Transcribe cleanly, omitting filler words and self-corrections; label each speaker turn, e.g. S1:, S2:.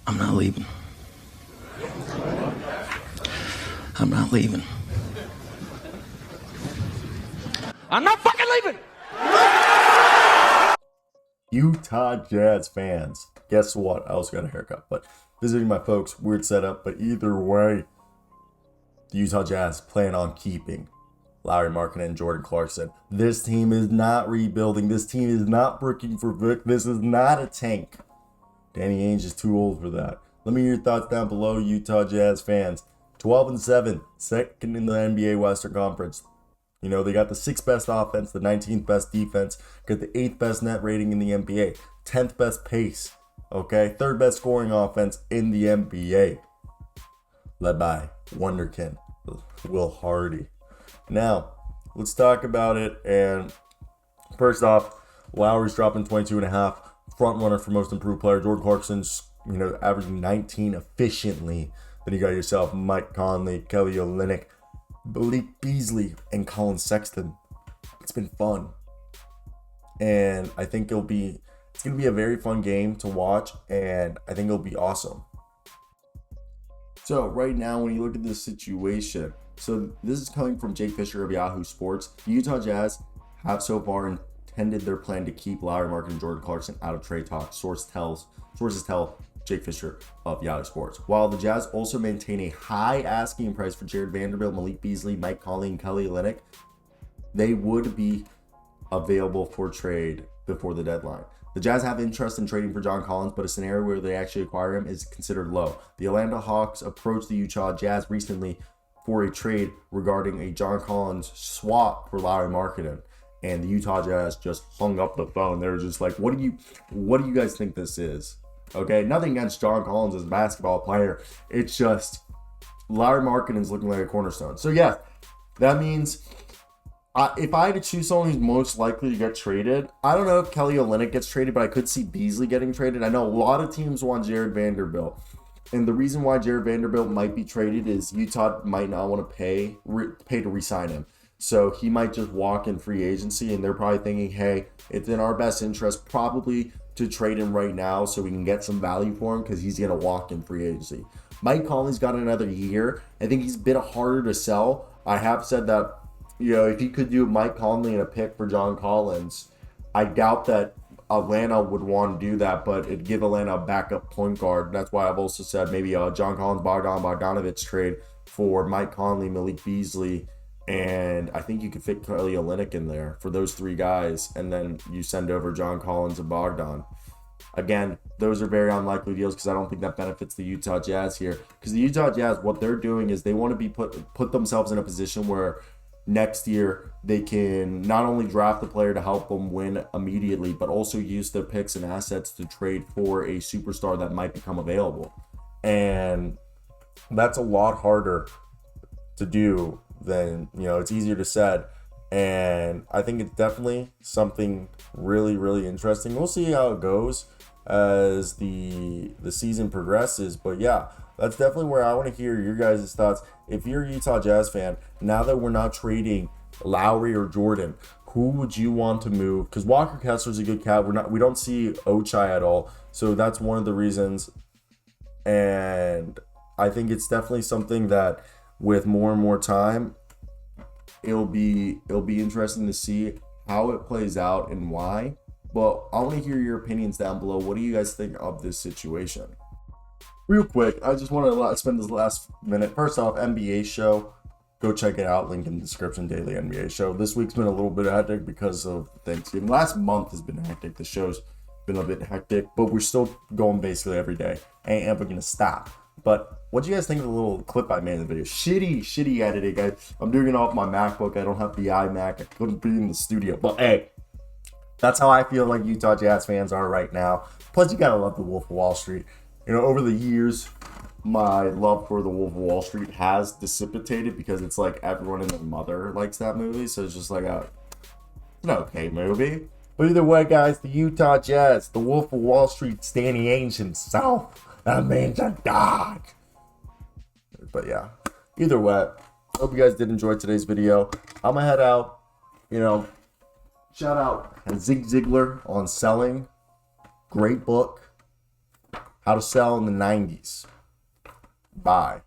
S1: I'm not leaving. I'm not leaving. I'm not fucking leaving!
S2: Utah Jazz fans, guess what? I also got a haircut, but visiting my folks, weird setup. But either way, the Utah Jazz plan on keeping Lauri Markkanen and Jordan Clarkson. This team is not rebuilding. This team is not working for Vic. This is not a tank. Danny Ainge is too old for that. Let me hear your thoughts down below, Utah Jazz fans. 12-7, second in the NBA Western Conference. You know, they got the 6th best offense, the 19th best defense, got the 8th best net rating in the NBA, 10th best pace, okay? 3rd best scoring offense in the NBA, led by Wonderkin, Will Hardy. Now, let's talk about it. And first off, Lauri's dropping 22.5, front runner for most improved player. Jordan Clarkson's, averaging 19 efficiently. Then you got yourself Mike Conley, Kelly Olynyk, Malik Beasley, and Colin Sexton. It's been fun, and I think it's gonna be a very fun game to watch, and I think it'll be awesome. So right now, when you look at this situation, so this is coming from Jake Fischer of Yahoo Sports. The Utah Jazz have so far intended their plan to keep Lauri Markkanen and Jordan Clarkson out of trade talks. Sources tell Jake Fischer of Yahoo Sports. While the Jazz also maintain a high asking price for Jarred Vanderbilt, Malik Beasley, Mike Conley, and Kelly Olynyk, they would be available for trade before the deadline. The Jazz have interest in trading for John Collins, but a scenario where they actually acquire him is considered low. The Atlanta Hawks approached the Utah Jazz recently for a trade regarding a John Collins swap for Lauri Markkanen, and the Utah Jazz just hung up the phone. They're just like, what do you guys think this is? Okay, nothing against John Collins as a basketball player. It's just Lauri Markkanen's looking like a cornerstone. So yeah, that means if I had to choose someone who's most likely to get traded, I don't know if Kelly Olynyk gets traded, but I could see Beasley getting traded. I know a lot of teams want Jarred Vanderbilt. And the reason why Jarred Vanderbilt might be traded is Utah might not want to pay to re-sign him. So he might just walk in free agency, and they're probably thinking, hey, it's in our best interest probably to trade him right now so we can get some value for him because he's going to walk in free agency. Mike Conley's got another year. I think he's a bit harder to sell. I have said that, if you could do Mike Conley and a pick for John Collins, I doubt that Atlanta would want to do that, but it'd give Atlanta a backup point guard. That's why I've also said maybe a John Collins, Bogdanovich trade for Mike Conley, Malik Beasley, and I think you could fit Kelly Olynyk in there for those 3 guys, and then you send over John Collins and Bogdan. Again, those are very unlikely deals because I don't think that benefits the Utah Jazz here. Because the Utah Jazz, what they're doing is they want to be put themselves in a position where next year they can not only draft the player to help them win immediately, but also use their picks and assets to trade for a superstar that might become available. And that's a lot harder to do than, it's easier to set. And I think it's definitely something really, really interesting. We'll see how it goes as the season progresses. But yeah, that's definitely where I want to hear your guys' thoughts. If you're a Utah Jazz fan, now that we're not trading Lauri or Jordan, who would you want to move? Because Walker Kessler's a good cat. We don't see Ochai at all. So that's one of the reasons. And I think it's definitely something that with more and more time, it'll be interesting to see how it plays out and why. But I want to hear your opinions down below. What do you guys think of this situation? Real quick, I just want to spend this last minute. First off, NBA show. Go check it out. Link in the description. Daily NBA show. This week's been a little bit hectic because of Thanksgiving. Last month has been hectic. The show's been a bit hectic, but we're still going basically every day. Ain't ever going to stop. But what do you guys think of the little clip I made in the video? Shitty editing, guys. I'm doing it off my MacBook. I don't have the iMac. I couldn't be in the studio. But hey, that's how I feel like Utah Jazz fans are right now. Plus, you gotta love the Wolf of Wall Street. Over the years, my love for the Wolf of Wall Street has dissipated because it's like everyone and their mother likes that movie. So it's just like an okay movie. But either way, guys, the Utah Jazz, the Wolf of Wall Street, Danny Ainge himself. That man's a dog. But yeah, either way, hope you guys did enjoy today's video. I'm gonna head out. Shout out Zig Ziglar on selling. Great book. How to sell in the 90s. Bye.